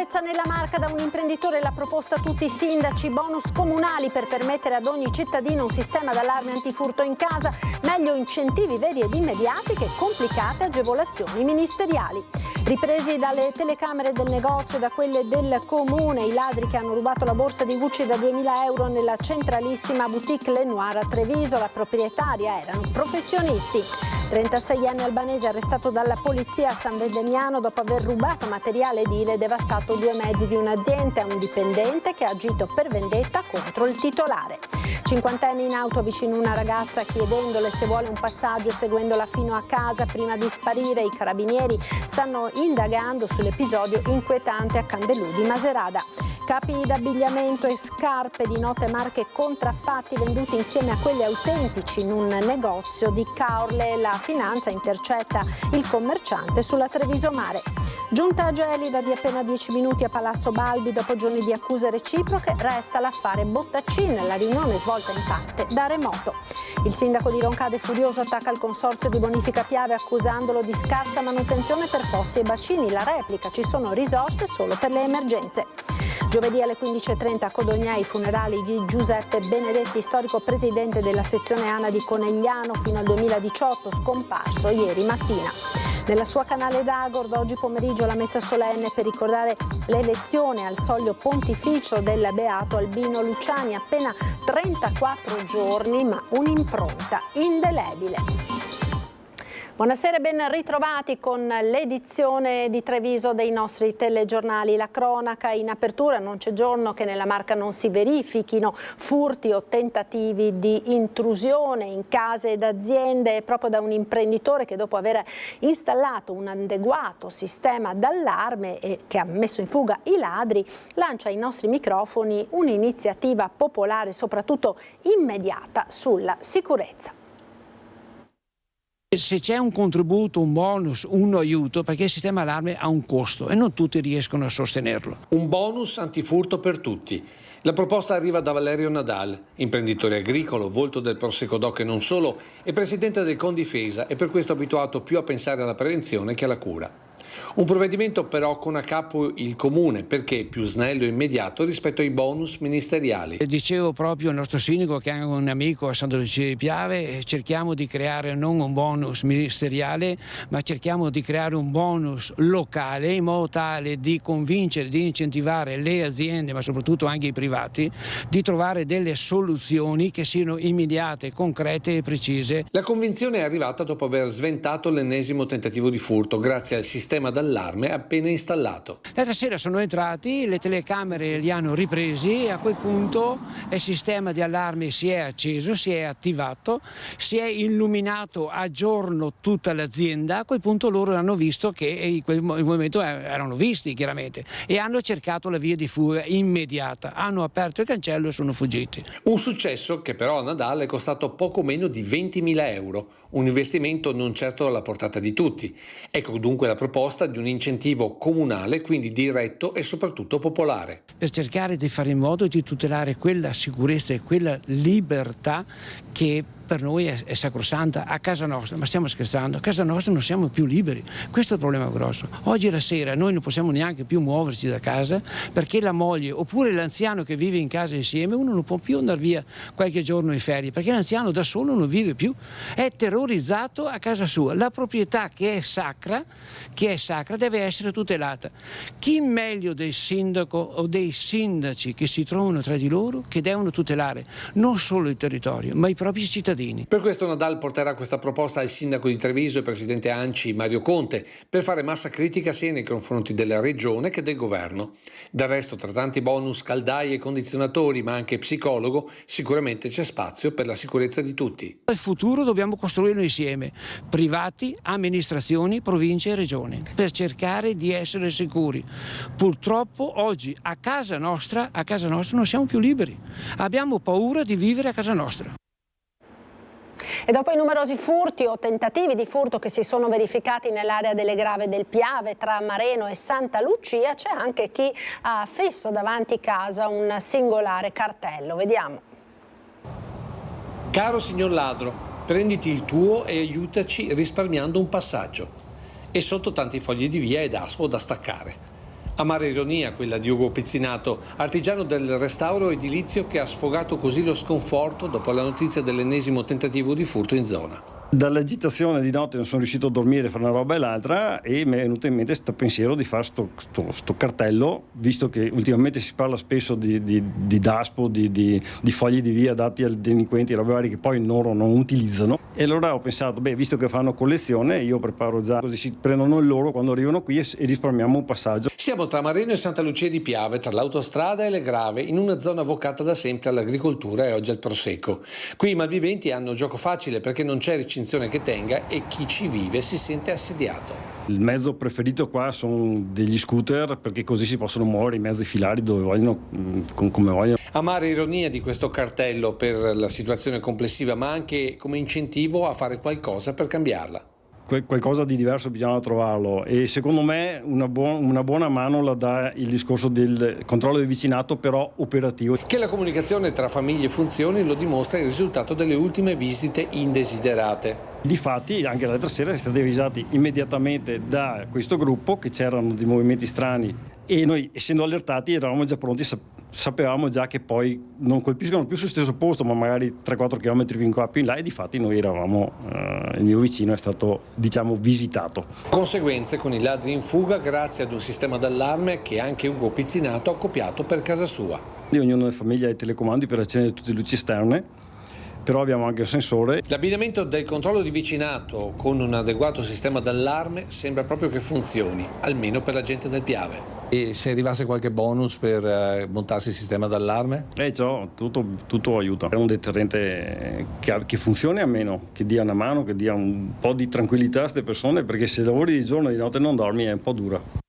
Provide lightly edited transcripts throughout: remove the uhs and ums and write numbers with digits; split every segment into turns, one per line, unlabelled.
sicurezza nella Marca, da un imprenditore la proposta a tutti i sindaci, bonus comunali per permettere ad ogni cittadino un sistema d'allarme antifurto in casa, meglio incentivi veri ed immediati che complicate agevolazioni ministeriali. Ripresi dalle telecamere del negozio e da quelle del comune, i ladri che hanno rubato la borsa di Gucci da 2.000 euro nella centralissima boutique Lenoir a Treviso, la proprietaria erano professionisti. 36enne albanese arrestato dalla polizia a San Vendemiano dopo aver rubato materiale edile e devastato 2 mezzi di un'azienda. È un dipendente che ha agito per vendetta contro il titolare. 50enne in auto vicino a una ragazza chiedendole se vuole un passaggio e seguendola fino a casa prima di sparire. I carabinieri stanno indagando sull'episodio inquietante a Candelù di Maserada. Capi d'abbigliamento e scarpe di note marche contraffatti venduti insieme a quelli autentici in un negozio di Caorle. La finanza intercetta il commerciante sulla Treviso Mare. Giunta gelida di appena 10 minuti a Palazzo Balbi dopo giorni di accuse reciproche, resta l'affare Bottaccin, la riunione svolta in parte da remoto. Il sindaco di Roncade furioso attacca il consorzio di bonifica Piave accusandolo di scarsa manutenzione per fossi e bacini. La replica: ci sono risorse solo per le emergenze. Giovedì alle 15.30 a Codogna i funerali di Giuseppe Benedetti, storico presidente della sezione ANA di Conegliano fino al 2018, scomparso ieri mattina. Nella sua Canale d'Agord oggi pomeriggio la messa solenne per ricordare l'elezione al soglio pontificio del beato Albino Luciani, appena 34 giorni ma un'impronta indelebile. Buonasera e ben ritrovati con l'edizione di Treviso dei nostri telegiornali. La cronaca in apertura: non c'è giorno che nella Marca non si verifichino furti o tentativi di intrusione in case ed aziende, proprio da un imprenditore che, dopo aver installato un adeguato sistema d'allarme e che ha messo in fuga i ladri, lancia ai nostri microfoni un'iniziativa popolare, soprattutto immediata, sulla sicurezza.
Se c'è un contributo, un bonus, un aiuto, perché il sistema allarme ha un costo e non tutti riescono a sostenerlo.
Un bonus antifurto per tutti. La proposta arriva da Valerio Nadal, imprenditore agricolo, volto del Prosecco Doc e non solo, e presidente del Condifesa, e per questo abituato più a pensare alla prevenzione che alla cura. Un provvedimento però con a capo il comune, perché è più snello e immediato rispetto ai bonus ministeriali.
Dicevo proprio al nostro sindaco, che è anche un amico a Santa Lucia di Piave, cerchiamo di creare non un bonus ministeriale, ma cerchiamo di creare un bonus locale, in modo tale di convincere, di incentivare le aziende, ma soprattutto anche i privati, di trovare delle soluzioni che siano immediate, concrete e precise.
La convinzione è arrivata dopo aver sventato l'ennesimo tentativo di furto grazie al sistema d'allarme appena installato.
L'altra sera sono entrati, le telecamere li hanno ripresi e a quel punto il sistema di allarme si è acceso, si è attivato, si è illuminato a giorno tutta l'azienda. A quel punto loro hanno visto che in quel momento erano visti chiaramente e hanno cercato la via di fuga immediata, hanno aperto il cancello e sono fuggiti.
Un successo che però a Nadal è costato poco meno di 20.000 euro, un investimento non certo alla portata di tutti. Ecco dunque la proposta di un incentivo comunale, quindi diretto e soprattutto popolare.
Per cercare di fare in modo di tutelare quella sicurezza e quella libertà che per noi è sacrosanta a casa nostra. Ma stiamo scherzando? A casa nostra non siamo più liberi. Questo è il problema grosso. Oggi la sera noi non possiamo neanche più muoverci da casa perché la moglie oppure l'anziano che vive in casa insieme, uno non può più andare via qualche giorno in ferie perché l'anziano da solo non vive più, è terrorizzato a casa sua. La proprietà che è sacra deve essere tutelata. Chi meglio del sindaco o dei sindaci che si trovano tra di loro, che devono tutelare non solo il territorio ma i propri cittadini.
Per questo Nadal porterà questa proposta al sindaco di Treviso e presidente ANCI Mario Conte per fare massa critica sia nei confronti della regione che del governo. Del resto, tra tanti bonus, caldaie e condizionatori ma anche psicologo, sicuramente c'è spazio per la sicurezza di tutti.
Il futuro dobbiamo costruirlo insieme, privati, amministrazioni, province e regioni, per cercare di essere sicuri. Purtroppo oggi a casa nostra non siamo più liberi, abbiamo paura di vivere a casa nostra.
E dopo i numerosi furti o tentativi di furto che si sono verificati nell'area delle Grave del Piave tra Mareno e Santa Lucia, c'è anche chi ha affisso davanti casa un singolare cartello. Vediamo.
Caro signor ladro, prenditi il tuo e aiutaci risparmiando un passaggio. E sotto tanti fogli di via ed aspo da staccare. Amara ironia quella di Ugo Pizzinato, artigiano del restauro edilizio che ha sfogato così lo sconforto dopo la notizia dell'ennesimo tentativo di furto in zona.
Dall'agitazione di notte non sono riuscito a dormire fra una roba e l'altra e mi è venuto in mente questo pensiero di fare sto cartello, visto che ultimamente si parla spesso di DASPO, di fogli di via dati ai delinquenti, robe varie che poi loro non utilizzano. E allora ho pensato, visto che fanno collezione, io preparo già, così si prendono il loro quando arrivano qui e risparmiamo un passaggio.
Siamo tra Marino e Santa Lucia di Piave, tra l'autostrada e le Grave, in una zona vocata da sempre all'agricoltura e oggi al prosecco. Qui i malviventi hanno gioco facile perché non c'è recinzione che tenga e chi ci vive si sente assediato.
Il mezzo preferito qua sono degli scooter, perché così si possono muovere in mezzo ai filari dove vogliono, come vogliono.
Amara ironia di questo cartello per la situazione complessiva, ma anche come incentivo a fare qualcosa per cambiarla.
Qualcosa di diverso bisogna trovarlo e secondo me una buona mano la dà il discorso del controllo del vicinato, però operativo.
Che la comunicazione tra famiglie funzioni lo dimostra il risultato delle ultime visite indesiderate.
Difatti anche l'altra sera siamo stati avvisati immediatamente da questo gruppo che c'erano dei movimenti strani e noi, essendo allertati, eravamo già pronti, sapevamo già che poi non colpiscono più sullo stesso posto ma magari 3-4 km più in qua più in là, e difatti noi eravamo, il mio vicino è stato, diciamo, visitato.
Conseguenze con i ladri in fuga grazie ad un sistema d'allarme che anche Ugo Pizzinato ha copiato per casa sua.
Ognuno delle famiglie ha i telecomandi per accendere tutte le luci esterne, però abbiamo anche il sensore.
L'abbinamento del controllo di vicinato con un adeguato sistema d'allarme sembra proprio che funzioni, almeno per la gente del Piave. E se arrivasse qualche bonus per montarsi il sistema d'allarme?
Tutto aiuta. È un deterrente che funzioni, a meno che dia una mano, che dia un po' di tranquillità a queste persone, perché se lavori di giorno e di notte non dormi è un po' dura.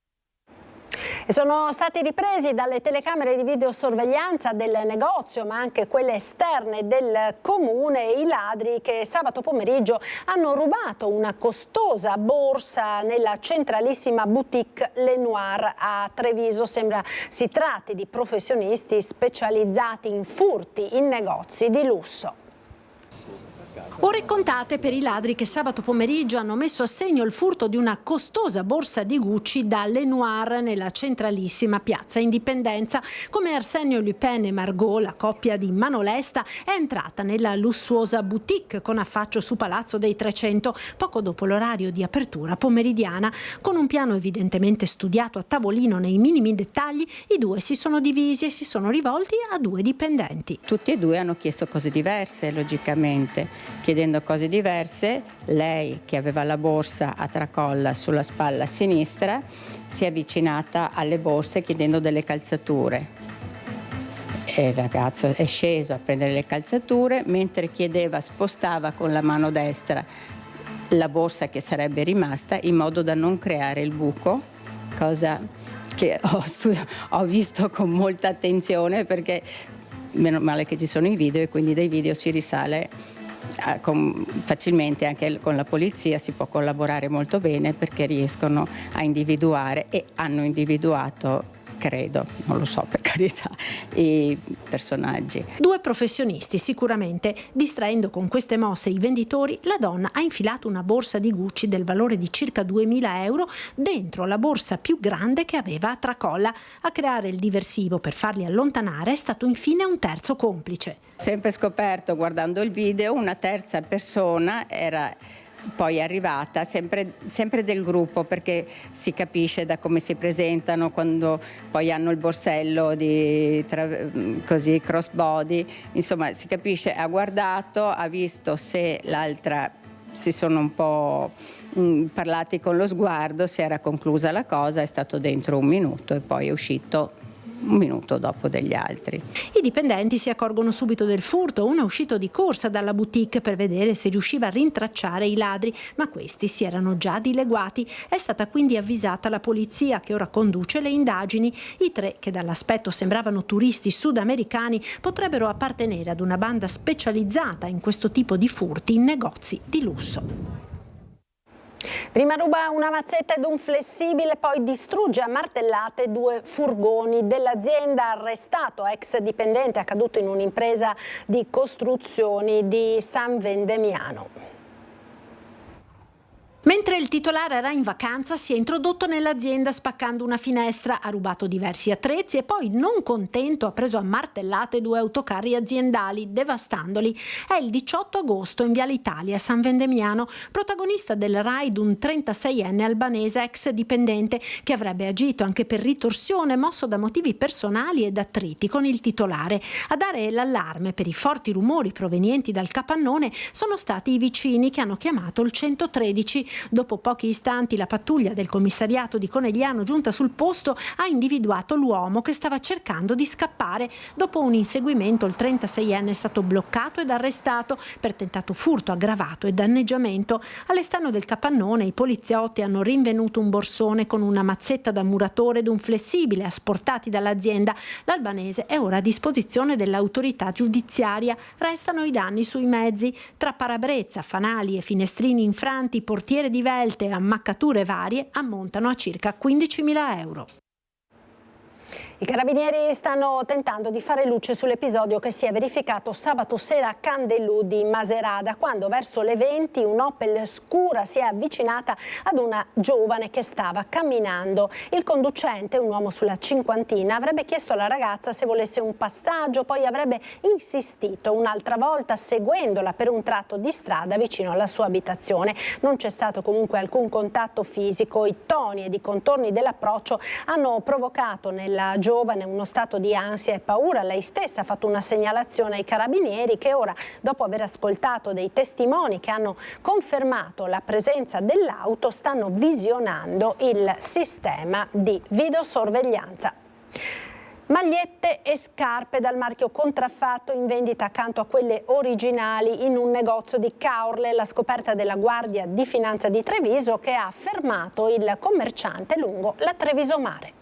E sono stati ripresi dalle telecamere di videosorveglianza del negozio, ma anche quelle esterne del comune, i ladri che sabato pomeriggio hanno rubato una costosa borsa nella centralissima boutique Lenoir a Treviso. Sembra si tratti di professionisti specializzati in furti in negozi di lusso. Ore contate per i ladri che sabato pomeriggio hanno messo a segno il furto di una costosa borsa di Gucci da Lenoir nella centralissima piazza Indipendenza. Come Arsenio Lupin e Margot, la coppia di Manolesta è entrata nella lussuosa boutique con affaccio su Palazzo dei 300 poco dopo l'orario di apertura pomeridiana. Con un piano evidentemente studiato a tavolino nei minimi dettagli, i due si sono divisi e si sono rivolti a due dipendenti.
Tutti e due hanno chiesto cose diverse, logicamente. Chiedendo cose diverse, lei, che aveva la borsa a tracolla sulla spalla sinistra, si è avvicinata alle borse chiedendo delle calzature. E il ragazzo è sceso a prendere le calzature, mentre chiedeva, spostava con la mano destra la borsa che sarebbe rimasta in modo da non creare il buco, cosa che ho visto con molta attenzione, perché meno male che ci sono i video e quindi dai video si risale facilmente. Anche con la polizia si può collaborare molto bene, perché riescono a individuare e hanno individuato, credo, non lo so per carità, i personaggi.
Due professionisti sicuramente. Distraendo con queste mosse i venditori, la donna ha infilato una borsa di Gucci del valore di circa 2.000 euro dentro la borsa più grande che aveva a tracolla. A creare il diversivo per farli allontanare è stato infine un terzo complice.
Sempre scoperto guardando il video, una terza persona era poi arrivata, sempre del gruppo, perché si capisce da come si presentano quando poi hanno il borsello così crossbody, insomma si capisce, ha guardato, ha visto se l'altra, si sono un po' parlati con lo sguardo, si era conclusa la cosa, è stato dentro 1 minuto e poi è uscito 1 minuto dopo degli altri.
I dipendenti si accorgono subito del furto. Uno è uscito di corsa dalla boutique per vedere se riusciva a rintracciare i ladri, ma questi si erano già dileguati. È stata quindi avvisata la polizia, che ora conduce le indagini. I tre, che dall'aspetto sembravano turisti sudamericani, potrebbero appartenere ad una banda specializzata in questo tipo di furti in negozi di lusso. Prima ruba una mazzetta ed un flessibile, poi distrugge a martellate 2 furgoni dell'azienda. Arrestato ex dipendente accaduto in un'impresa di costruzioni di San Vendemiano. Mentre il titolare era in vacanza si è introdotto nell'azienda spaccando una finestra, ha rubato diversi attrezzi e poi, non contento, ha preso a martellate 2 autocarri aziendali, devastandoli. È il 18 agosto in Viale Italia, San Vendemiano, protagonista del raid un 36enne albanese ex dipendente che avrebbe agito anche per ritorsione, mosso da motivi personali ed attriti con il titolare. A dare l'allarme per i forti rumori provenienti dal capannone sono stati i vicini che hanno chiamato il 113. Dopo pochi istanti la pattuglia del commissariato di Conegliano, giunta sul posto, ha individuato l'uomo che stava cercando di scappare. Dopo un inseguimento il 36enne è stato bloccato ed arrestato per tentato furto aggravato e danneggiamento. All'esterno del capannone i poliziotti hanno rinvenuto un borsone con una mazzetta da muratore ed un flessibile asportati dall'azienda. L'albanese è ora a disposizione dell'autorità giudiziaria. Restano i danni sui mezzi. Tra parabrezza, fanali e finestrini infranti, portiere divelte e ammaccature varie ammontano a circa 15.000 euro. I carabinieri stanno tentando di fare luce sull'episodio che si è verificato sabato sera a Candelù di Maserata, quando verso le 20 un'Opel scura si è avvicinata ad una giovane che stava camminando. Il conducente, un uomo sulla cinquantina, avrebbe chiesto alla ragazza se volesse un passaggio, poi avrebbe insistito un'altra volta seguendola per un tratto di strada vicino alla sua abitazione. Non c'è stato comunque alcun contatto fisico. I toni ed i contorni dell'approccio hanno provocato nella giovane uno stato di ansia e paura. Lei stessa ha fatto una segnalazione ai carabinieri che ora, dopo aver ascoltato dei testimoni che hanno confermato la presenza dell'auto, stanno visionando il sistema di videosorveglianza. Magliette e scarpe dal marchio contraffatto in vendita accanto a quelle originali in un negozio di Caorle. La scoperta della Guardia di Finanza di Treviso, che ha fermato il commerciante lungo la Treviso Mare.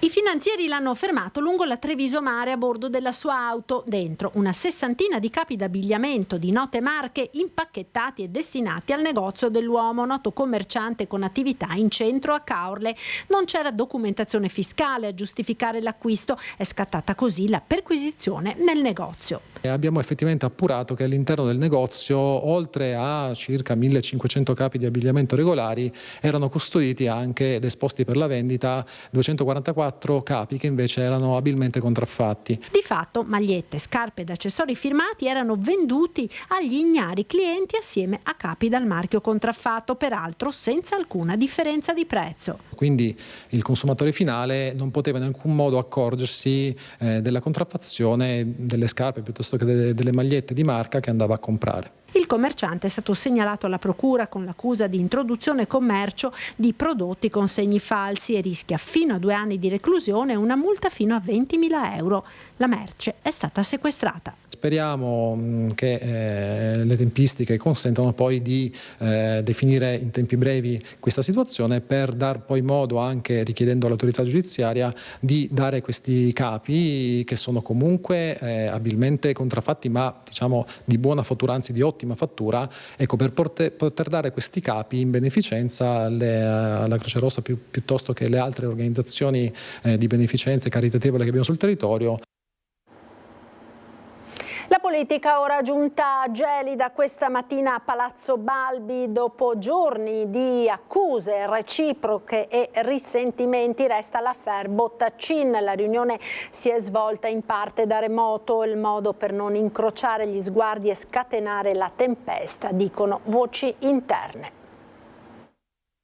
I finanzieri l'hanno fermato lungo la Treviso Mare a bordo della sua auto. Dentro una 60ina di capi d'abbigliamento di note marche impacchettati e destinati al negozio dell'uomo, noto commerciante con attività in centro a Caorle. Non c'era documentazione fiscale a giustificare l'acquisto. È scattata così la perquisizione nel negozio.
Abbiamo effettivamente appurato che all'interno del negozio, oltre a circa 1500 capi di abbigliamento regolari, erano custoditi anche ed esposti per la vendita 244 capi che invece erano abilmente contraffatti.
Di fatto magliette, scarpe ed accessori firmati erano venduti agli ignari clienti assieme a capi dal marchio contraffatto, peraltro senza alcuna differenza di prezzo. Quindi
il consumatore finale non poteva in alcun modo accorgersi della contraffazione delle scarpe piuttosto che delle magliette di marca che andava a comprare. Il commerciante è stato segnalato alla procura con l'accusa di introduzione e commercio di prodotti con segni falsi e rischia fino a 2 anni di reclusione e una multa fino a 20.000 euro. La merce è stata sequestrata. Speriamo che le tempistiche consentano poi di definire in tempi brevi questa situazione per dar poi modo, anche richiedendo all'autorità giudiziaria, di dare questi capi che sono comunque abilmente contraffatti, ma diciamo di buona fattura, anzi di ottima fattura, ecco, per poter dare questi capi in beneficenza alla Croce Rossa piuttosto che le altre organizzazioni di beneficenza e caritatevole che abbiamo sul territorio.
La politica ora giunta gelida questa mattina a Palazzo Balbi. Dopo giorni di accuse reciproche e risentimenti resta l'affaire Bottacin. La riunione si è svolta in parte da remoto, il modo per non incrociare gli sguardi e scatenare la tempesta, dicono voci interne.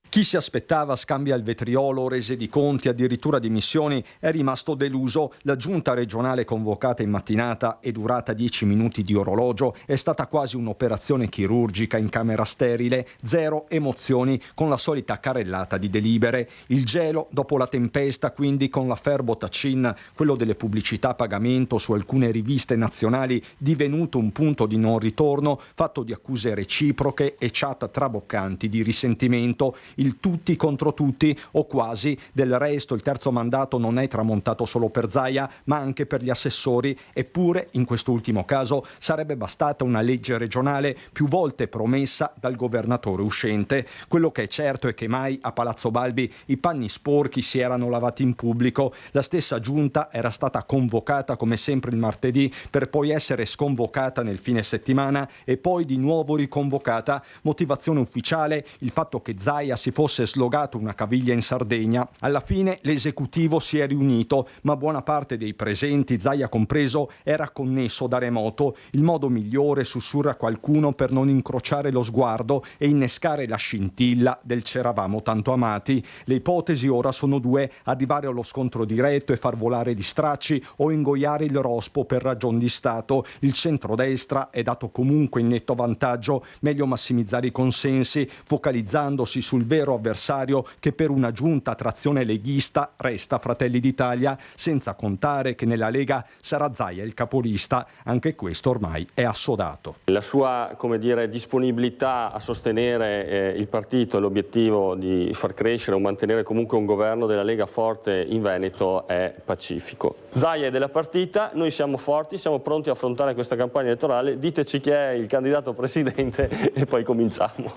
Chi si aspettava scambi al vetriolo, rese di conti, addirittura dimissioni, è rimasto deluso. La giunta regionale convocata in mattinata e durata 10 minuti di orologio è stata quasi un'operazione chirurgica in camera sterile, zero emozioni, con la solita carrellata di delibere. Il gelo dopo la tempesta, quindi, con l'affaire Bottacin, quello delle pubblicità a pagamento su alcune riviste nazionali, divenuto un punto di non ritorno, fatto di accuse reciproche e chat traboccanti di risentimento. il tutti contro tutti o quasi. Del resto il terzo mandato non è tramontato solo per Zaia, ma anche per gli assessori, eppure in quest'ultimo caso sarebbe bastata una legge regionale più volte promessa dal governatore uscente. Quello che è certo è che mai a Palazzo Balbi i panni sporchi si erano lavati in pubblico. La stessa giunta era stata convocata come sempre il martedì per poi essere sconvocata nel fine settimana e poi di nuovo riconvocata. Motivazione ufficiale: il fatto che Zaia si fosse slogato una caviglia in Sardegna. Alla fine l'esecutivo si è riunito, ma buona parte dei presenti, Zaia compreso, era connesso da remoto. Il modo migliore, sussurra qualcuno, per non incrociare lo sguardo e innescare la scintilla del "c'eravamo tanto amati". Le ipotesi ora sono due: arrivare allo scontro diretto e far volare di stracci o ingoiare il rospo per ragioni di Stato. Il centrodestra è dato comunque in netto vantaggio, meglio massimizzare i consensi focalizzandosi sul vero avversario, che per una giunta a trazione leghista resta Fratelli d'Italia, senza contare che nella Lega sarà Zaia il capolista. Anche questo ormai è assodato.
La sua, come dire, disponibilità a sostenere il partito e l'obiettivo di far crescere o mantenere comunque un governo della Lega forte in Veneto è pacifico. Zaia è della partita, noi siamo forti, siamo pronti a affrontare questa campagna elettorale, diteci chi è il candidato presidente e poi cominciamo.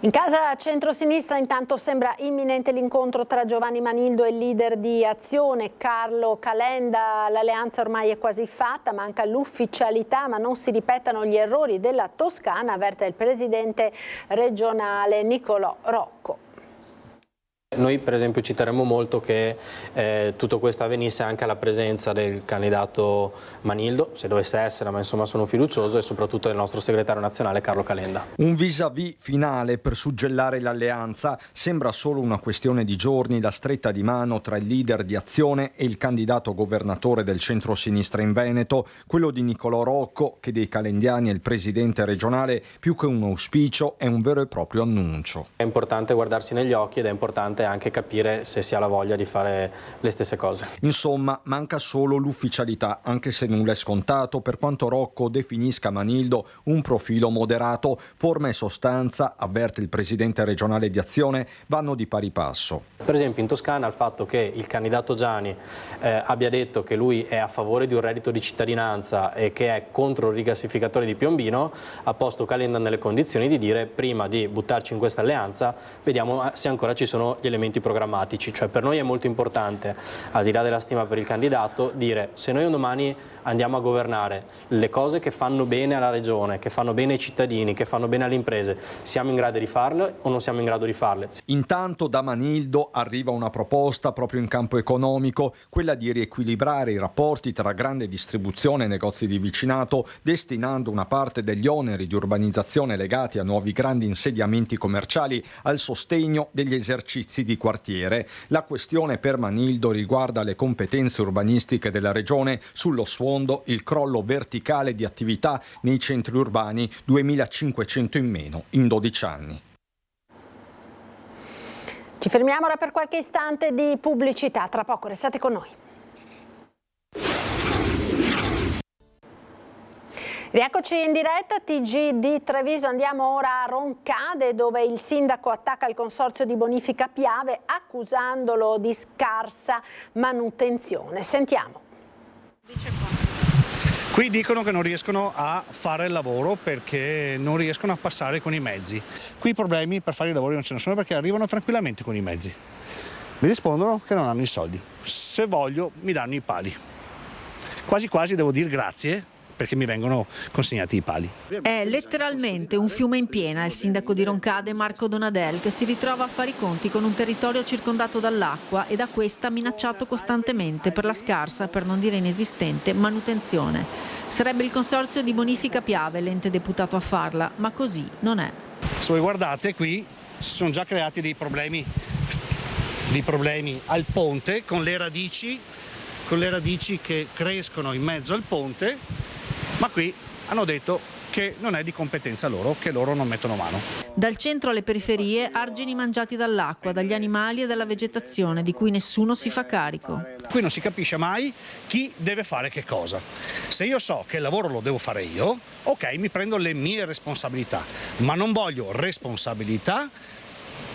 In casa centrosinistra intanto sembra imminente l'incontro tra Giovanni Manildo e il leader di Azione, Carlo Calenda. L'alleanza ormai è quasi fatta, manca l'ufficialità, ma non si ripetano gli errori della Toscana, avverte il presidente regionale Nicolò Rocco.
Noi per esempio ci terremmo molto che tutto questo avvenisse anche alla presenza del candidato Manildo, se dovesse essere, ma insomma sono fiducioso, e soprattutto del nostro segretario nazionale Carlo Calenda.
Un vis-à-vis finale per suggellare l'alleanza. Sembra solo una questione di giorni la stretta di mano tra il leader di Azione e il candidato governatore del centro-sinistra in Veneto. Quello di Nicolò Rocco, che dei calendiani è il presidente regionale, più che un auspicio è un vero e proprio annuncio.
È importante guardarsi negli occhi ed è importante anche capire se si ha la voglia di fare le stesse cose.
Insomma, manca solo l'ufficialità, anche se nulla è scontato, per quanto Rocco definisca Manildo un profilo moderato. Forma e sostanza, avverte il presidente regionale di Azione, vanno di pari passo.
Per esempio in Toscana il fatto che il candidato Giani abbia detto che lui è a favore di un reddito di cittadinanza e che è contro il rigassificatore di Piombino ha posto Calenda nelle condizioni di dire: prima di buttarci in questa alleanza vediamo se ancora ci sono gli elementi programmatici. Cioè per noi è molto importante, al di là della stima per il candidato, dire: se noi un domani andiamo a governare, le cose che fanno bene alla regione, che fanno bene ai cittadini, che fanno bene alle imprese, siamo in grado di farle o non siamo in grado di farle?
Intanto da Manildo arriva una proposta proprio in campo economico, quella di riequilibrare i rapporti tra grande distribuzione e negozi di vicinato, destinando una parte degli oneri di urbanizzazione legati a nuovi grandi insediamenti commerciali al sostegno degli esercizi di quartiere. La questione per Manildo riguarda le competenze urbanistiche della regione, sullo sfondo il crollo verticale di attività nei centri urbani, 2500 in meno in 12 anni.
Ci fermiamo ora per qualche istante di pubblicità, tra poco restate con noi. Rieccoci in diretta, TG di Treviso. Andiamo ora a Roncade, dove il sindaco attacca il consorzio di bonifica Piave accusandolo di scarsa manutenzione. Sentiamo.
Qui dicono che non riescono a fare il lavoro perché non riescono a passare con i mezzi. Qui i problemi per fare i lavori non ce ne sono, perché arrivano tranquillamente con i mezzi. Mi rispondono che non hanno i soldi. Se voglio mi danno i pali. Quasi quasi devo dire grazie, perché mi vengono consegnati i pali.
È letteralmente un fiume in piena il sindaco di Roncade Marco Donadel, che si ritrova a fare i conti con un territorio circondato dall'acqua e da questa minacciato costantemente per la scarsa, per non dire inesistente, manutenzione. Sarebbe il consorzio di bonifica Piave l'ente deputato a farla, ma così non è.
Se voi guardate qui si sono già creati dei problemi al ponte con le radici che crescono in mezzo al ponte. Ma qui hanno detto che non è di competenza loro, che loro non mettono mano.
Dal centro alle periferie, argini mangiati dall'acqua, dagli animali e dalla vegetazione, di cui nessuno si fa carico.
Qui non si capisce mai chi deve fare che cosa. Se io so che il lavoro lo devo fare io, ok, mi prendo le mie responsabilità, ma non voglio responsabilità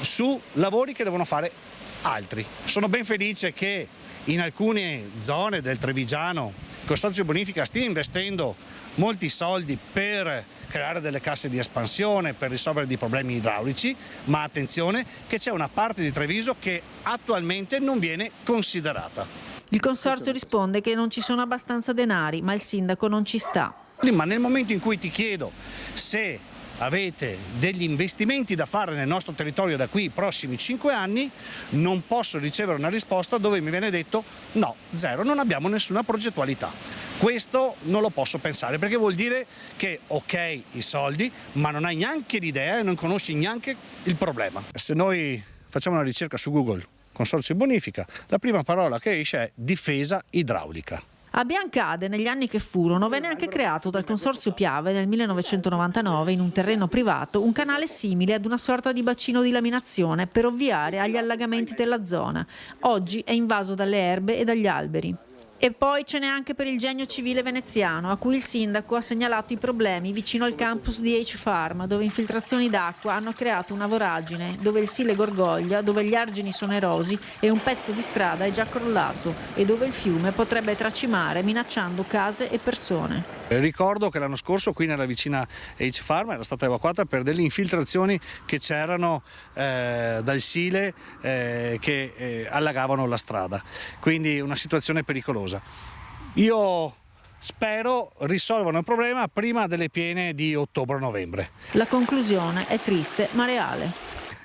su lavori che devono fare altri. Sono ben felice che in alcune zone del Trevigiano il Consorzio Bonifica stia investendo molti soldi per creare delle casse di espansione, per risolvere dei problemi idraulici, ma attenzione che c'è una parte di Treviso che attualmente non viene considerata.
Il consorzio risponde che non ci sono abbastanza denari, ma il sindaco non ci sta.
Ma nel momento in cui ti chiedo se avete degli investimenti da fare nel nostro territorio da qui ai prossimi 5 anni, non posso ricevere una risposta dove mi viene detto no, zero, non abbiamo nessuna progettualità. Questo non lo posso pensare, perché vuol dire che ok i soldi, ma non hai neanche l'idea e non conosci neanche il problema. Se noi facciamo una ricerca su Google, Consorzio Bonifica, la prima parola che esce è difesa idraulica.
A Biancade, negli anni che furono, venne anche creato dal Consorzio Piave nel 1999 in un terreno privato un canale simile ad una sorta di bacino di laminazione per ovviare agli allagamenti della zona. Oggi è invaso dalle erbe e dagli alberi. E poi ce n'è anche per il Genio Civile veneziano, a cui il sindaco ha segnalato i problemi vicino al campus di H-Farm, dove infiltrazioni d'acqua hanno creato una voragine, dove il Sile gorgoglia, dove gli argini sono erosi e un pezzo di strada è già crollato e dove il fiume potrebbe tracimare minacciando case e persone.
Ricordo che l'anno scorso qui nella vicina H-Farm era stata evacuata per delle infiltrazioni che c'erano dal Sile che allagavano la strada, quindi una situazione pericolosa. Io spero risolvano il problema prima delle piene di ottobre-novembre.
La conclusione è triste ma reale.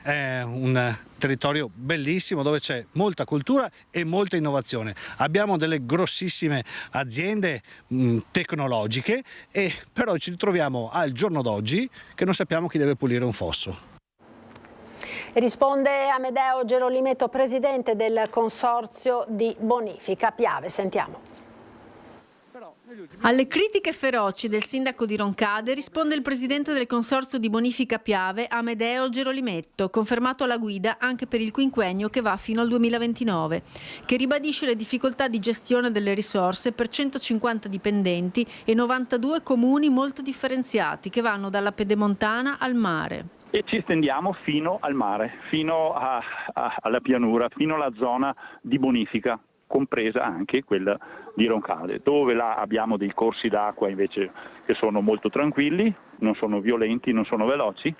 È un territorio bellissimo dove c'è molta cultura e molta innovazione. Abbiamo delle grossissime aziende tecnologiche e però ci ritroviamo al giorno d'oggi che non sappiamo chi deve pulire un fosso.
E risponde Amedeo Gerolimetto, presidente del Consorzio di Bonifica Piave. Sentiamo.
Alle critiche feroci del sindaco di Roncade risponde il presidente del Consorzio di Bonifica Piave, Amedeo Gerolimetto, confermato alla guida anche per il quinquennio che va fino al 2029, che ribadisce le difficoltà di gestione delle risorse per 150 dipendenti e 92 comuni molto differenziati che vanno dalla Pedemontana al mare.
E ci stendiamo fino al mare, fino alla pianura, fino alla zona di bonifica, compresa anche quella di Roncade, dove là abbiamo dei corsi d'acqua invece che sono molto tranquilli, non sono violenti, non sono veloci,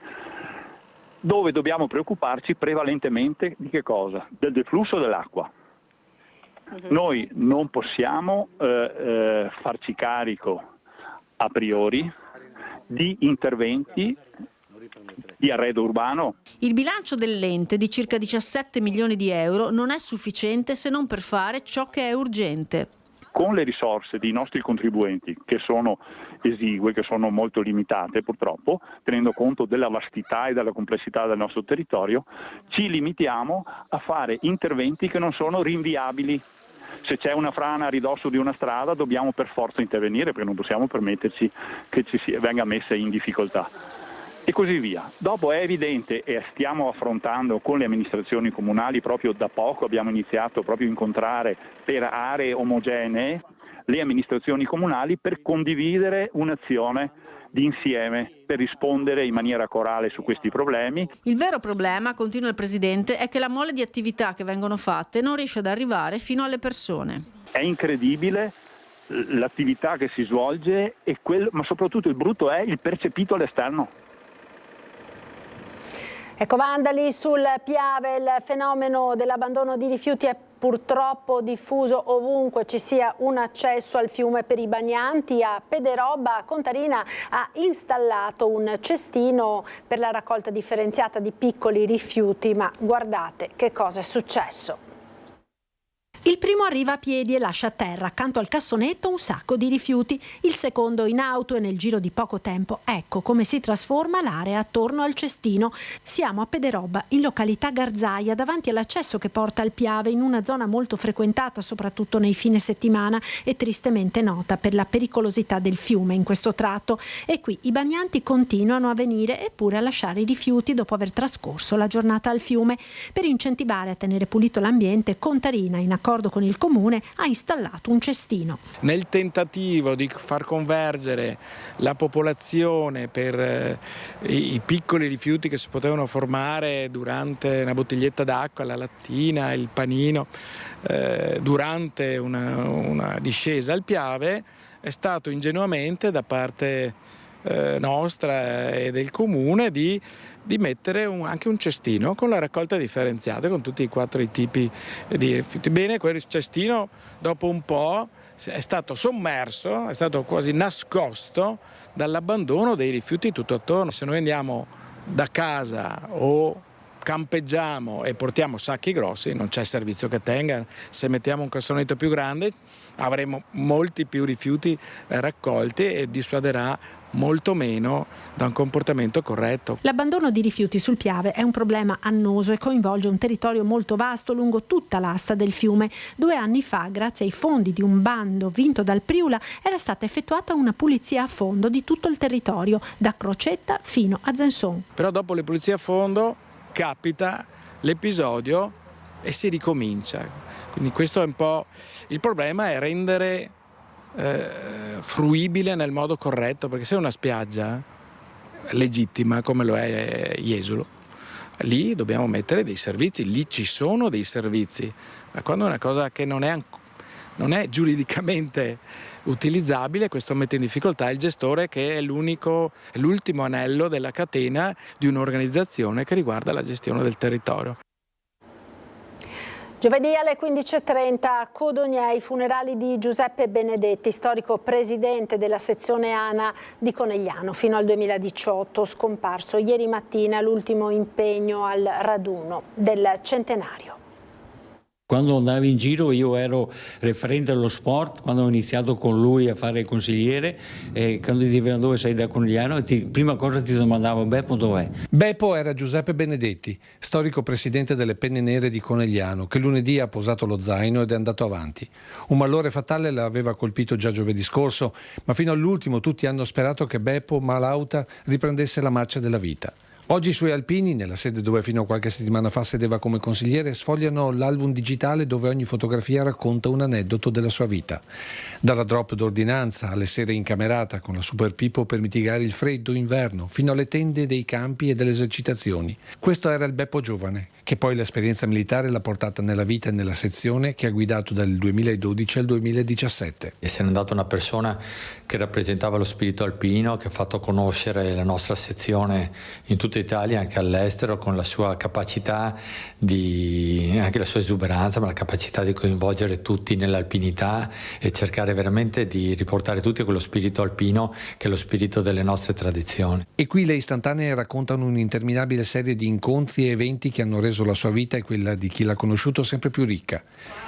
dove dobbiamo preoccuparci prevalentemente di che cosa? Del deflusso dell'acqua. Noi non possiamo farci carico a priori di interventi di arredo urbano.
Il bilancio dell'ente di circa 17 milioni di euro non è sufficiente se non per fare ciò che è urgente.
Con le risorse dei nostri contribuenti, che sono esigue, che sono molto limitate purtroppo, tenendo conto della vastità e della complessità del nostro territorio, ci limitiamo a fare interventi che non sono rinviabili. Se c'è una frana a ridosso di una strada dobbiamo per forza intervenire, perché non possiamo permetterci che venga messa in difficoltà. E così via. Dopo è evidente, e stiamo affrontando con le amministrazioni comunali, proprio da poco abbiamo iniziato proprio a incontrare per aree omogenee le amministrazioni comunali per condividere un'azione di insieme per rispondere in maniera corale su questi problemi.
Il vero problema, continua il Presidente, è che la mole di attività che vengono fatte non riesce ad arrivare fino alle persone.
È incredibile l'attività che si svolge, ma soprattutto il brutto è il percepito all'esterno.
Ecco, vandali sul Piave, il fenomeno dell'abbandono di rifiuti è purtroppo diffuso ovunque ci sia un accesso al fiume per i bagnanti. A Pederobba Contarina ha installato un cestino per la raccolta differenziata di piccoli rifiuti, ma guardate che cosa è successo. Il primo arriva a piedi e lascia a terra, accanto al cassonetto, un sacco di rifiuti. Il secondo in auto e nel giro di poco tempo. Ecco come si trasforma l'area attorno al cestino. Siamo a Pederobba, in località Garzaia, davanti all'accesso che porta al Piave, in una zona molto frequentata, soprattutto nei fine settimana, e tristemente nota per la pericolosità del fiume in questo tratto. E qui i bagnanti continuano a venire, eppure a lasciare i rifiuti dopo aver trascorso la giornata al fiume. Per incentivare a tenere pulito l'ambiente, Contarina, in accordo con il comune, ha installato un cestino.
Nel tentativo di far convergere la popolazione per i piccoli rifiuti che si potevano formare durante una bottiglietta d'acqua, la lattina, il panino, durante una discesa al Piave, è stato ingenuamente da parte nostra e del comune di mettere anche un cestino con la raccolta differenziata, con tutti i 4 tipi di rifiuti. Bene, quel cestino dopo un po' è stato sommerso, è stato quasi nascosto dall'abbandono dei rifiuti tutto attorno. Se noi andiamo da casa o campeggiamo e portiamo sacchi grossi, non c'è servizio che tenga. Se mettiamo un cassonetto più grande avremo molti più rifiuti raccolti e dissuaderà molto meno da un comportamento corretto.
L'abbandono di rifiuti sul Piave è un problema annoso e coinvolge un territorio molto vasto lungo tutta l'asta del fiume. 2 anni fa, grazie ai fondi di un bando vinto dal Priula, era stata effettuata una pulizia a fondo di tutto il territorio, da Crocetta fino a Zenzon.
Però dopo le pulizie a fondo capita l'episodio e si ricomincia. Quindi questo è un po' il problema, è rendere fruibile nel modo corretto, perché se è una spiaggia legittima come lo è Jesolo, lì dobbiamo mettere dei servizi, lì ci sono dei servizi, ma quando è una cosa che non è giuridicamente utilizzabile, questo mette in difficoltà il gestore, che è l'ultimo anello della catena di un'organizzazione che riguarda la gestione del territorio.
Giovedì alle 15.30 a Codognè i funerali di Giuseppe Benedetti, storico presidente della sezione ANA di Conegliano fino al 2018, scomparso ieri mattina, l'ultimo impegno al raduno del centenario.
Quando andavo in giro io ero referente allo sport, quando ho iniziato con lui a fare il consigliere, e quando ti dicevano dove sei da Conegliano, prima cosa ti domandavo: Beppo dov'è?
Beppo era Giuseppe Benedetti, storico presidente delle Penne Nere di Conegliano, che lunedì ha posato lo zaino ed è andato avanti. Un malore fatale l'aveva colpito già giovedì scorso, ma fino all'ultimo tutti hanno sperato che Beppo Malauta riprendesse la marcia della vita. Oggi i suoi alpini, nella sede dove fino a qualche settimana fa sedeva come consigliere, sfogliano l'album digitale dove ogni fotografia racconta un aneddoto della sua vita. Dalla drop d'ordinanza alle sere in camerata con la Super Pipo per mitigare il freddo inverno, fino alle tende dei campi e delle esercitazioni. Questo era il Beppo giovane, che poi l'esperienza militare l'ha portata nella vita e nella sezione che ha guidato dal 2012 al 2017.
Essere andato una persona che rappresentava lo spirito alpino, che ha fatto conoscere la nostra sezione in tutta Italia, anche all'estero, con la sua capacità anche la sua esuberanza, ma la capacità di coinvolgere tutti nell'alpinità e cercare veramente di riportare tutti a quello spirito alpino che è lo spirito delle nostre tradizioni.
E qui le istantanee raccontano un'interminabile serie di incontri e eventi che hanno reso la sua vita e quella di chi l'ha conosciuto sempre più ricca.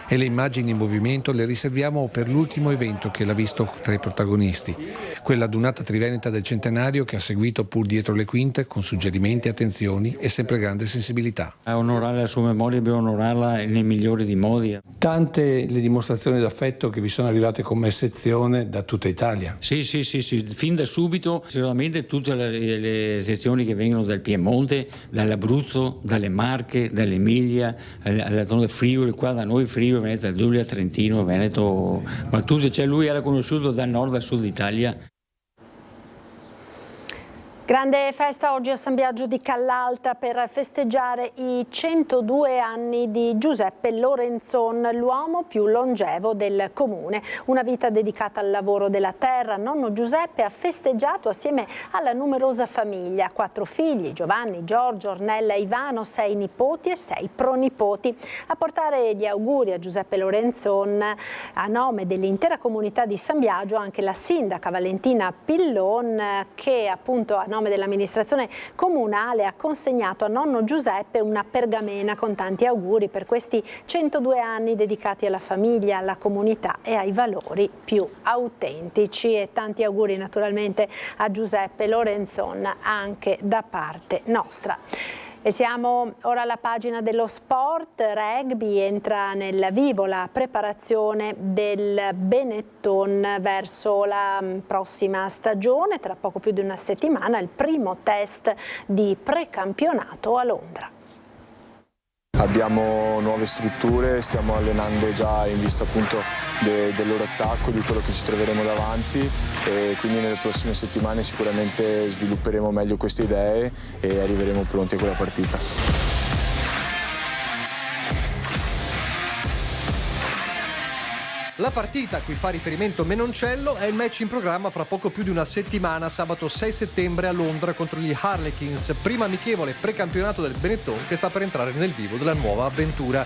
E le immagini in movimento le riserviamo per l'ultimo evento che l'ha visto tra i protagonisti, quella adunata triveneta del centenario che ha seguito pur dietro le quinte con suggerimenti, attenzioni e sempre grande sensibilità.
A onorare la sua memoria dobbiamo onorarla nei migliori di modi.
Tante le dimostrazioni d'affetto che vi sono arrivate come sezione da tutta Italia.
Sì, fin da subito, sicuramente tutte le sezioni che vengono dal Piemonte, dall'Abruzzo, dalle Marche, dall'Emilia, dalla zona del Friuli, qua da noi Friuli, Venezia Giulia, Trentino, Veneto, ma tutti, cioè lui era conosciuto dal nord al sud Italia.
Grande festa oggi a San Biagio di Callalta per festeggiare i 102 anni di Giuseppe Lorenzon, l'uomo più longevo del comune. Una vita dedicata al lavoro della terra. Nonno Giuseppe ha festeggiato assieme alla numerosa famiglia, 4 figli, Giovanni, Giorgio, Ornella e Ivano, 6 nipoti e 6 pronipoti. A portare gli auguri a Giuseppe Lorenzon a nome dell'intera comunità di San Biagio anche la sindaca Valentina Pillon, che appunto a nome nome dell'amministrazione comunale, ha consegnato a nonno Giuseppe una pergamena con tanti auguri per questi 102 anni dedicati alla famiglia, alla comunità e ai valori più autentici. E tanti auguri naturalmente a Giuseppe Lorenzon anche da parte nostra. E siamo ora alla pagina dello sport. Rugby, entra nel vivo la preparazione del Benetton verso la prossima stagione. Tra poco più di una settimana il primo test di precampionato a Londra.
Abbiamo nuove strutture, stiamo allenando già in vista appunto del loro attacco, di quello che ci troveremo davanti, e quindi nelle prossime settimane sicuramente svilupperemo meglio queste idee e arriveremo pronti a quella partita.
La partita a cui fa riferimento Menoncello è il match in programma fra poco più di una settimana, sabato 6 settembre a Londra contro gli Harlequins, prima amichevole precampionato del Benetton che sta per entrare nel vivo della nuova avventura.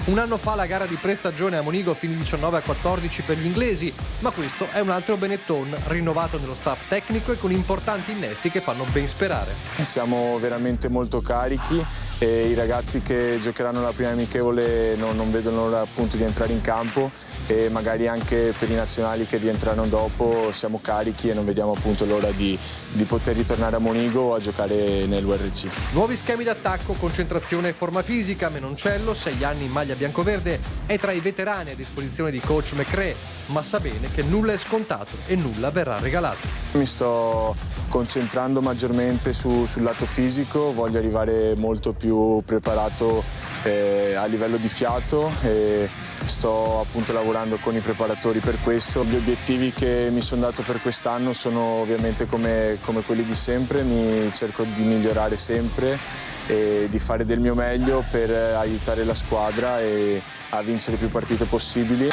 Un anno fa la gara di prestagione a Monigo finì 19-14 per gli inglesi, ma questo è un altro Benetton, rinnovato nello staff tecnico e con importanti innesti che fanno ben sperare.
Siamo veramente molto carichi e i ragazzi che giocheranno la prima amichevole non vedono l'ora appunto di entrare in campo, e magari anche per i nazionali che rientrano dopo siamo carichi e non vediamo appunto l'ora di poter ritornare a Monigo o a giocare nel WRC.
Nuovi schemi d'attacco, concentrazione e forma fisica. Menoncello, 6 anni in maglia biancoverde, è tra i veterani a disposizione di coach McRae, ma sa bene che nulla è scontato e nulla verrà regalato.
Mi sto concentrando maggiormente sul lato fisico, voglio arrivare molto più preparato a livello di fiato e sto appunto lavorando con i preparatori per questo. Gli obiettivi che mi sono dato per quest'anno sono ovviamente come quelli di sempre, cerco di migliorare sempre e di fare del mio meglio per aiutare la squadra e a vincere più partite possibili.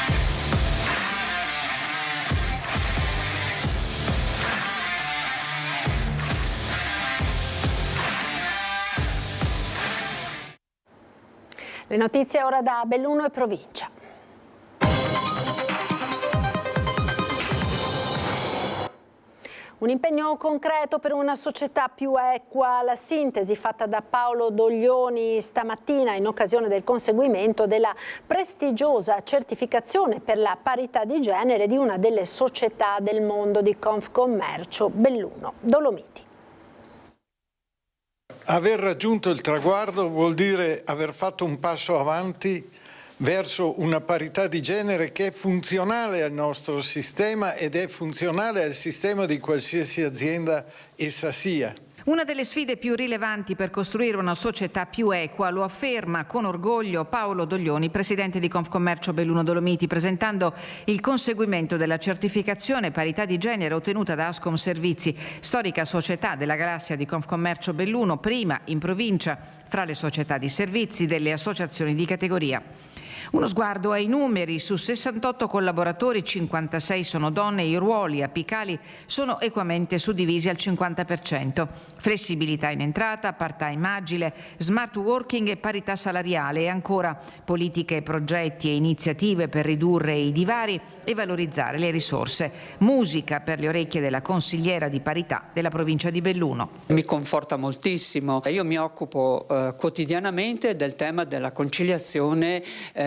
Le notizie ora da Belluno e provincia. Un impegno concreto per una società più equa, la sintesi fatta da Paolo Doglioni stamattina in occasione del conseguimento della prestigiosa certificazione per la parità di genere di una delle società del mondo di Confcommercio, Belluno Dolomiti.
Aver raggiunto il traguardo vuol dire aver fatto un passo avanti verso una parità di genere che è funzionale al nostro sistema ed è funzionale al sistema di qualsiasi azienda essa sia.
Una delle sfide più rilevanti per costruire una società più equa, lo afferma con orgoglio Paolo Doglioni, presidente di Confcommercio Belluno Dolomiti, presentando il conseguimento della certificazione parità di genere ottenuta da Ascom Servizi, storica società della galassia di Confcommercio Belluno, prima in provincia fra le società di servizi delle associazioni di categoria. Uno sguardo ai numeri: su 68 collaboratori 56 sono donne, i ruoli apicali sono equamente suddivisi al 50%. Flessibilità in entrata, part-time agile, smart working e parità salariale, e ancora politiche, progetti e iniziative per ridurre i divari e valorizzare le risorse. Musica per le orecchie della consigliera di parità della provincia di Belluno.
Mi conforta moltissimo. Io mi occupo quotidianamente del tema della conciliazione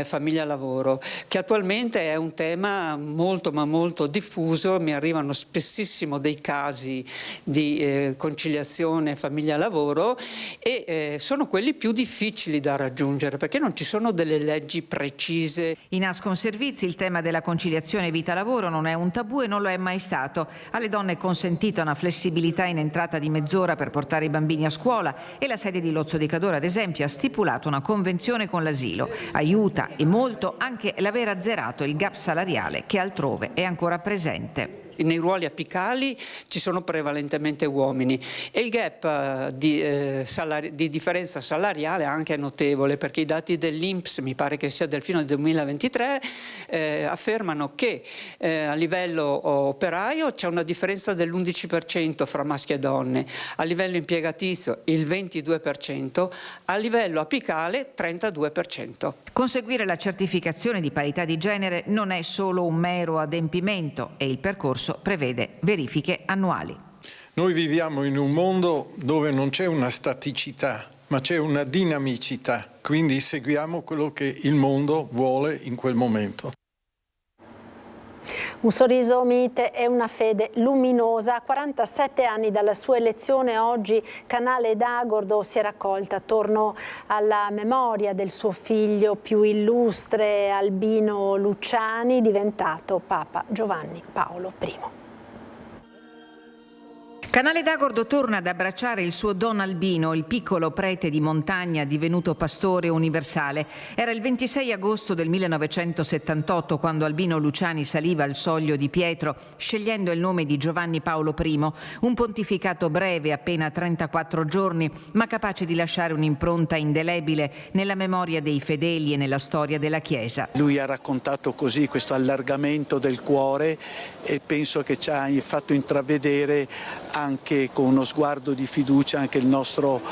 famiglia-lavoro, che attualmente è un tema molto ma molto diffuso. Mi arrivano spessissimo dei casi di conciliazione famiglia-lavoro e sono quelli più difficili da raggiungere perché non ci sono delle leggi precise.
In Ascom Servizi il tema della conciliazione vita-lavoro non è un tabù e non lo è mai stato. Alle donne è consentita una flessibilità in entrata di mezz'ora per portare i bambini a scuola e la sede di Lozzo di Cadore, ad esempio, ha stipulato una convenzione con l'asilo. Aiuta e molto anche l'aver azzerato il gap salariale che altrove è ancora presente.
Nei ruoli apicali ci sono prevalentemente uomini e il gap di differenza salariale anche è notevole, perché i dati dell'INPS, mi pare che sia del fine del 2023, affermano che a livello operaio c'è una differenza dell'11% fra maschi e donne, a livello impiegatizio il 22%, a livello apicale 32%.
Conseguire la certificazione di parità di genere non è solo un mero adempimento e il percorso prevede verifiche annuali.
Noi viviamo in un mondo dove non c'è una staticità, ma c'è una dinamicità, quindi seguiamo quello che il mondo vuole in quel momento.
Un sorriso mite e una fede luminosa. A 47 anni dalla sua elezione, oggi Canale d'Agordo si è raccolta attorno alla memoria del suo figlio più illustre, Albino Luciani, diventato Papa Giovanni Paolo I.
Canale d'Agordo torna ad abbracciare il suo Don Albino, il piccolo prete di montagna divenuto pastore universale. Era il 26 agosto del 1978 quando Albino Luciani saliva al soglio di Pietro, scegliendo il nome di Giovanni Paolo I, un pontificato breve, appena 34 giorni, ma capace di lasciare un'impronta indelebile nella memoria dei fedeli e nella storia della Chiesa.
Lui ha raccontato così questo allargamento del cuore e penso che ci ha fatto intravedere anche con uno sguardo di fiducia anche il nostro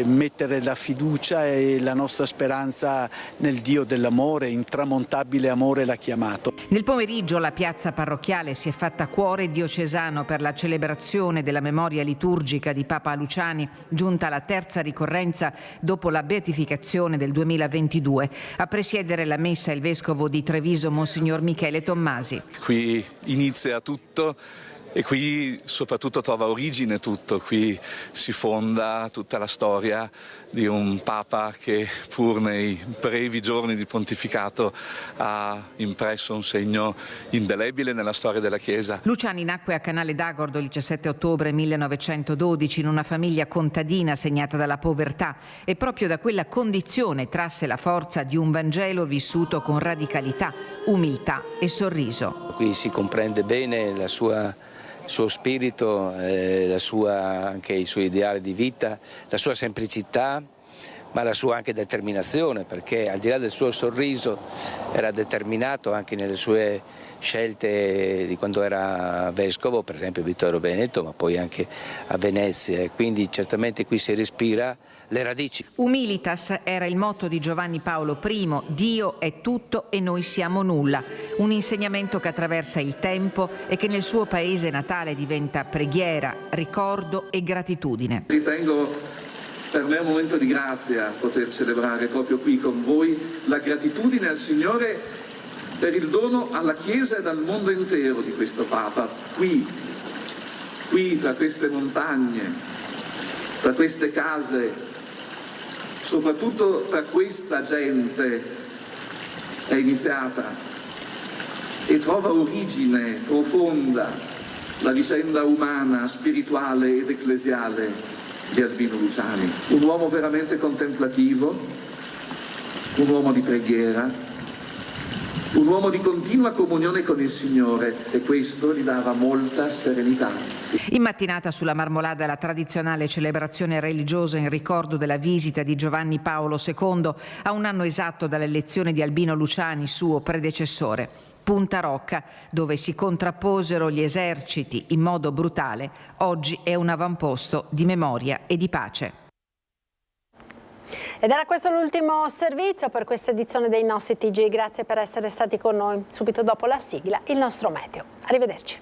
mettere la fiducia e la nostra speranza nel Dio dell'amore, intramontabile amore l'ha chiamato.
Nel pomeriggio la piazza parrocchiale si è fatta cuore diocesano per la celebrazione della memoria liturgica di Papa Luciani, giunta alla terza ricorrenza dopo la beatificazione del 2022. A presiedere la messa il vescovo di Treviso, Monsignor Michele Tommasi.
Qui inizia tutto. E qui soprattutto trova origine tutto, qui si fonda tutta la storia di un Papa che pur nei brevi giorni di pontificato ha impresso un segno indelebile nella storia della Chiesa.
Luciani nacque a Canale d'Agordo il 17 ottobre 1912 in una famiglia contadina segnata dalla povertà e proprio da quella condizione trasse la forza di un Vangelo vissuto con radicalità, umiltà e sorriso.
Qui si comprende bene il suo spirito, anche i suoi ideali di vita, la sua semplicità, ma la sua anche determinazione, perché al di là del suo sorriso era determinato anche nelle sue scelte di quando era vescovo, per esempio a Vittorio Veneto, ma poi anche a Venezia, e quindi certamente qui si respira le radici.
Humilitas era il motto di Giovanni Paolo I, Dio è tutto e noi siamo nulla, un insegnamento che attraversa il tempo e che nel suo paese natale diventa preghiera, ricordo e gratitudine.
Ritengo per me è un momento di grazia poter celebrare proprio qui con voi la gratitudine al Signore per il dono alla Chiesa e al mondo intero di questo Papa, qui tra queste montagne, tra queste case, soprattutto tra questa gente è iniziata e trova origine profonda la vicenda umana, spirituale ed ecclesiale di Albino Luciani. Un uomo veramente contemplativo, un uomo di preghiera, un uomo di continua comunione con il Signore, e questo gli dava molta serenità.
In mattinata sulla Marmolada la tradizionale celebrazione religiosa in ricordo della visita di Giovanni Paolo II a un anno esatto dall'elezione di Albino Luciani, suo predecessore. Punta Rocca, dove si contrapposero gli eserciti in modo brutale, oggi è un avamposto di memoria e di pace.
Ed era questo l'ultimo servizio per questa edizione dei nostri TG. Grazie per essere stati con noi. Subito dopo la sigla, il nostro meteo. Arrivederci.